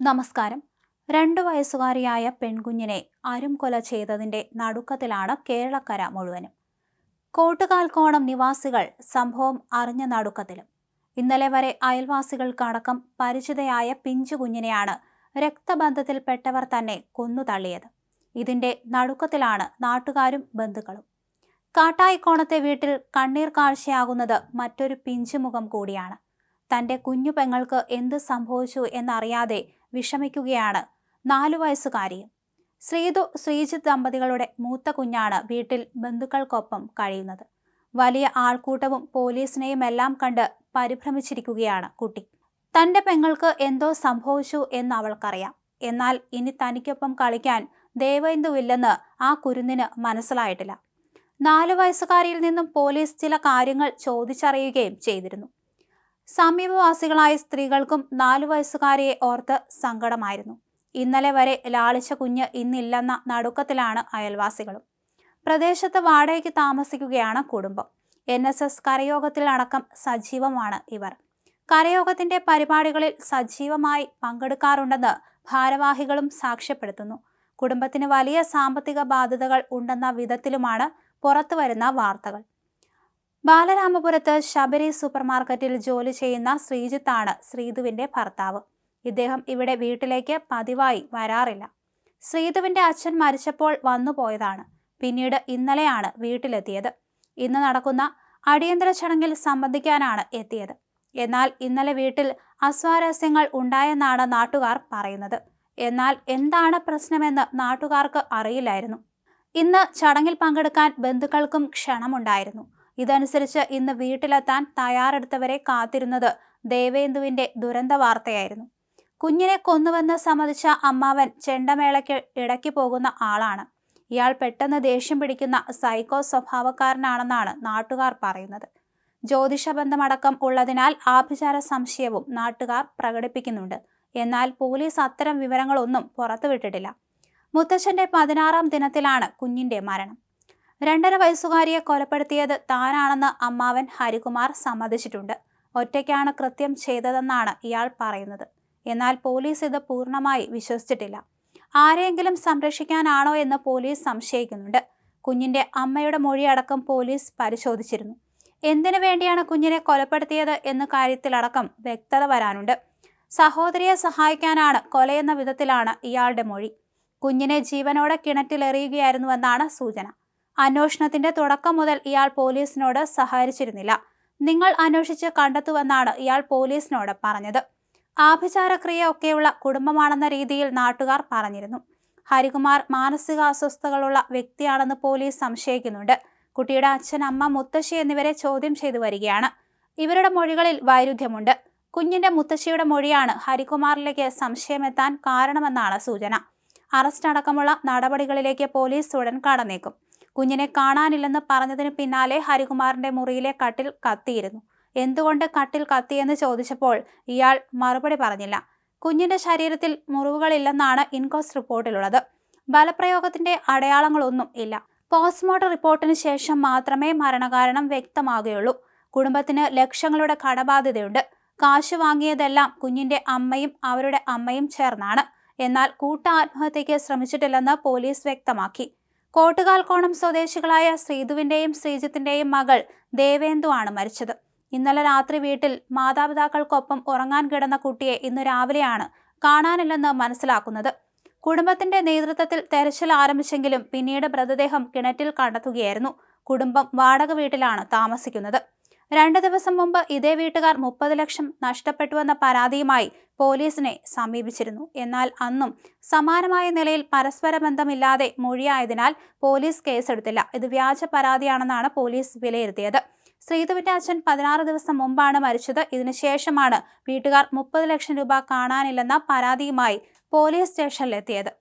നമസ്കാരം. 2 വയസ്സുകാരിയായ പെൺകുഞ്ഞിനെ അരുംകൊല ചെയ്തതിന്റെ നടുക്കത്തിലാണ് കേരളക്കര മുഴുവനും. കോട്ടുകാൽക്കോണം നിവാസികൾ സംഭവം അറിഞ്ഞ നടുക്കത്തിലും. ഇന്നലെ വരെ അയൽവാസികൾക്കടക്കം പരിചിതയായ പിഞ്ചുകുഞ്ഞിനെയാണ് രക്തബന്ധത്തിൽപ്പെട്ടവർ തന്നെ കൊന്നുതള്ളിയത്. ഇതിന്റെ നടുക്കത്തിലാണ് നാട്ടുകാരും ബന്ധുക്കളും. കാട്ടായിക്കോണത്തെ വീട്ടിൽ കണ്ണീർ കാഴ്ചയാകുന്നത് മറ്റൊരു പിഞ്ചുമുഖം കൂടിയാണ്. തന്റെ കുഞ്ഞു പെങ്ങൾക്ക് എന്ത് സംഭവിച്ചു എന്നറിയാതെ വിഷമിക്കുകയാണ് 4 വയസ്സുകാരിയും. ശ്രീതു ശ്രീജിത്ത് ദമ്പതികളുടെ മൂത്ത കുഞ്ഞാണ് വീട്ടിൽ ബന്ധുക്കൾക്കൊപ്പം കഴിയുന്നത്. വലിയ ആൾക്കൂട്ടവും പോലീസിനെയും എല്ലാം കണ്ട് പരിഭ്രമിച്ചിരിക്കുകയാണ് കുട്ടി. തന്റെ പെങ്ങൾക്ക് എന്തോ സംഭവിച്ചു എന്ന് അവൾക്കറിയാം. എന്നാൽ ഇനി തനിക്കൊപ്പം കളിക്കാൻ ദേവേന്ദുവില്ലെന്ന് ആ കുരുന്നിന് മനസ്സിലായിട്ടില്ല. 4 വയസ്സുകാരിയിൽ നിന്നും പോലീസ് ചില കാര്യങ്ങൾ ചോദിച്ചറിയുകയും ചെയ്തിരുന്നു. സമീപവാസികളായ സ്ത്രീകൾക്കും 4 വയസ്സുകാരിയെ ഓർത്ത് സങ്കടമായിരുന്നു. ഇന്നലെ വരെ ലാളിച്ച കുഞ്ഞ് ഇന്നില്ലെന്ന നടുക്കത്തിലാണ് അയൽവാസികളും. പ്രദേശത്ത് വാടകയ്ക്ക് താമസിക്കുകയാണ് കുടുംബം. NSS കരയോഗത്തിൽ അടക്കം സജീവമാണ് ഇവർ. കരയോഗത്തിന്റെ പരിപാടികളിൽ സജീവമായി പങ്കെടുക്കാറുണ്ടെന്ന് ഭാരവാഹികളും സാക്ഷ്യപ്പെടുത്തുന്നു. കുടുംബത്തിന് വലിയ സാമ്പത്തിക ബാധ്യതകൾ ഉണ്ടെന്ന വിധത്തിലുമാണ് പുറത്തുവരുന്ന വാർത്തകൾ. ബാലരാമപുരത്ത് ശബരി സൂപ്പർമാർക്കറ്റിൽ ജോലി ചെയ്യുന്ന ശ്രീജിത്താണ് ശ്രീതുവിന്റെ ഭർത്താവ്. ഇദ്ദേഹം ഇവിടെ വീട്ടിലേക്ക് പതിവായി വരാറില്ല. ശ്രീതുവിന്റെ അച്ഛൻ മരിച്ചപ്പോൾ വന്നുപോയതാണ്. പിന്നീട് ഇന്നലെയാണ് വീട്ടിലെത്തിയത്. ഇന്ന് നടക്കുന്ന അടിയന്തര ചടങ്ങിൽ സംബന്ധിക്കാനാണ് എത്തിയത്. എന്നാൽ ഇന്നലെ വീട്ടിൽ അസ്വാരസ്യങ്ങൾ ഉണ്ടായെന്നാണ് നാട്ടുകാർ പറയുന്നത്. എന്നാൽ എന്താണ് പ്രശ്നമെന്ന് നാട്ടുകാർക്ക് അറിയില്ലായിരുന്നു. ഇന്ന് ചടങ്ങിൽ പങ്കെടുക്കാൻ ബന്ധുക്കൾക്കും ക്ഷണമുണ്ടായിരുന്നു. ഇതനുസരിച്ച് ഇന്ന് വീട്ടിലെത്താൻ തയ്യാറെടുത്തവരെ കാത്തിരുന്നത് ദേവേന്ദുവിന്റെ ദുരന്ത വാർത്തയായിരുന്നു. കുഞ്ഞിനെ കൊന്നുവെന്ന് സമ്മതിച്ച അമ്മാവൻ ചെണ്ടമേളയ്ക്ക് ഇടയ്ക്ക് പോകുന്ന ആളാണ്. ഇയാൾ പെട്ടെന്ന് ദേഷ്യം പിടിക്കുന്ന സൈക്കോ സ്വഭാവക്കാരനാണെന്നാണ് നാട്ടുകാർ പറയുന്നത്. ജ്യോതിഷബന്ധമടക്കം ഉള്ളതിനാൽ ആഭിചാര സംശയവും നാട്ടുകാർ പ്രകടിപ്പിക്കുന്നുണ്ട്. എന്നാൽ പോലീസ് അത്തരം വിവരങ്ങളൊന്നും പുറത്തുവിട്ടിട്ടില്ല. മുത്തച്ഛന്റെ 16ാം ദിനത്തിലാണ് കുഞ്ഞിന്റെ മരണം. 2.5 വയസ്സുകാരിയെ കൊലപ്പെടുത്തിയത് താനാണെന്ന് അമ്മാവൻ ഹരികുമാർ സമ്മതിച്ചിട്ടുണ്ട്. ഒറ്റയ്ക്കാണ് കൃത്യം ചെയ്തതെന്നാണ് ഇയാൾ പറയുന്നത്. എന്നാൽ പോലീസ് ഇത് പൂർണ്ണമായി വിശ്വസിച്ചിട്ടില്ല. ആരെയെങ്കിലും സംരക്ഷിക്കാനാണോ എന്ന് പോലീസ് സംശയിക്കുന്നുണ്ട്. കുഞ്ഞിന്റെ അമ്മയുടെ മൊഴിയടക്കം പോലീസ് പരിശോധിച്ചിരുന്നു. എന്തിനു വേണ്ടിയാണ് കുഞ്ഞിനെ കൊലപ്പെടുത്തിയത് എന്ന കാര്യത്തിലടക്കം വ്യക്തത വരാനുണ്ട്. സഹോദരിയെ സഹായിക്കാനാണ് കൊലയെന്ന വിധത്തിലാണ് ഇയാളുടെ മൊഴി. കുഞ്ഞിനെ ജീവനോടെ കിണറ്റിലെറിയുകയായിരുന്നുവെന്നാണ് സൂചന. അന്വേഷണത്തിന്റെ തുടക്കം മുതൽ ഇയാൾ പോലീസിനോട് സഹകരിച്ചിരുന്നില്ല. നിങ്ങൾ അന്വേഷിച്ച് കണ്ടെത്തുമെന്നാണ് ഇയാൾ പോലീസിനോട് പറഞ്ഞത്. ആഭിചാരക്രിയ ഒക്കെയുള്ള കുടുംബമാണെന്ന രീതിയിൽ നാട്ടുകാർ പറഞ്ഞിരുന്നു. ഹരികുമാർ മാനസിക അസ്വസ്ഥതകളുള്ള വ്യക്തിയാണെന്ന് പോലീസ് സംശയിക്കുന്നുണ്ട്. കുട്ടിയുടെ അച്ഛൻ, അമ്മ, മുത്തശ്ശി എന്നിവരെ ചോദ്യം ചെയ്തു വരികയാണ്. ഇവരുടെ മൊഴികളിൽ വൈരുദ്ധ്യമുണ്ട്. കുഞ്ഞിന്റെ മുത്തശ്ശിയുടെ മൊഴിയാണ് ഹരികുമാറിലേക്ക് സംശയമെത്താൻ കാരണമെന്നാണ് സൂചന. അറസ്റ്റ് അടക്കമുള്ള നടപടികളിലേക്ക് പോലീസ് ഉടൻ കടന്നേക്കും. കുഞ്ഞിനെ കാണാനില്ലെന്ന് പറഞ്ഞതിന് പിന്നാലെ ഹരികുമാറിന്റെ മുറിയിലെ കട്ടിൽ കത്തിയിരുന്നു. എന്തുകൊണ്ട് കട്ടിൽ കത്തിയെന്ന് ചോദിച്ചപ്പോൾ ഇയാൾ മറുപടി പറഞ്ഞില്ല. കുഞ്ഞിന്റെ ശരീരത്തിൽ മുറിവുകളില്ലെന്നാണ് ഇൻക്വസ്റ്റ് റിപ്പോർട്ടിലുള്ളത്. ബലപ്രയോഗത്തിന്റെ അടയാളങ്ങളൊന്നും ഇല്ല. പോസ്റ്റ്മോർട്ടം റിപ്പോർട്ടിന് ശേഷം മാത്രമേ മരണകാരണം വ്യക്തമാകുകയുള്ളൂ. കുടുംബത്തിന് ലക്ഷങ്ങളുടെ കടബാധ്യതയുണ്ട്. കാശ് വാങ്ങിയതെല്ലാം കുഞ്ഞിന്റെ അമ്മയും അവരുടെ അമ്മയും ചേർന്നാണ്. എന്നാൽ കൂട്ട ആത്മഹത്യയ്ക്ക് ശ്രമിച്ചിട്ടില്ലെന്ന് പോലീസ് വ്യക്തമാക്കി. കോട്ടുകാൽക്കോണം സ്വദേശികളായ ശ്രീതുവിന്റെയും ശ്രീജിത്തിന്റെയും മകൾ ദേവേന്ദു ആണ് മരിച്ചത്. ഇന്നലെ രാത്രി വീട്ടിൽ മാതാപിതാക്കൾക്കൊപ്പം ഉറങ്ങാൻ കിടന്ന കുട്ടിയെ ഇന്ന് രാവിലെയാണ് കാണാനില്ലെന്ന് മനസ്സിലാക്കുന്നത്. കുടുംബത്തിന്റെ നേതൃത്വത്തിൽ തെരച്ചിൽ ആരംഭിച്ചെങ്കിലും പിന്നീട് മൃതദേഹം കിണറ്റിൽ കണ്ടെത്തുകയായിരുന്നു. കുടുംബം വാടക വീട്ടിലാണ് താമസിക്കുന്നത്. 2 ദിവസം മുമ്പ് ഇതേ വീട്ടുകാർ 30 ലക്ഷം നഷ്ടപ്പെട്ടുവെന്ന പരാതിയുമായി പോലീസിനെ സമീപിച്ചിരുന്നു. എന്നാൽ അന്നും സമാനമായ നിലയിൽ പരസ്പര ബന്ധമില്ലാതെ മൊഴിയായതിനാൽ പോലീസ് കേസെടുത്തില്ല. ഇത് വ്യാജ പരാതിയാണെന്നാണ് പോലീസ് വിലയിരുത്തിയത്. ശ്രീതുവിന്റെ അച്ഛൻ 16 ദിവസം മുമ്പാണ് മരിച്ചത്. ഇതിനുശേഷമാണ് വീട്ടുകാർ 30 ലക്ഷം രൂപ കാണാനില്ലെന്ന പരാതിയുമായി പോലീസ് സ്റ്റേഷനിലെത്തിയത്.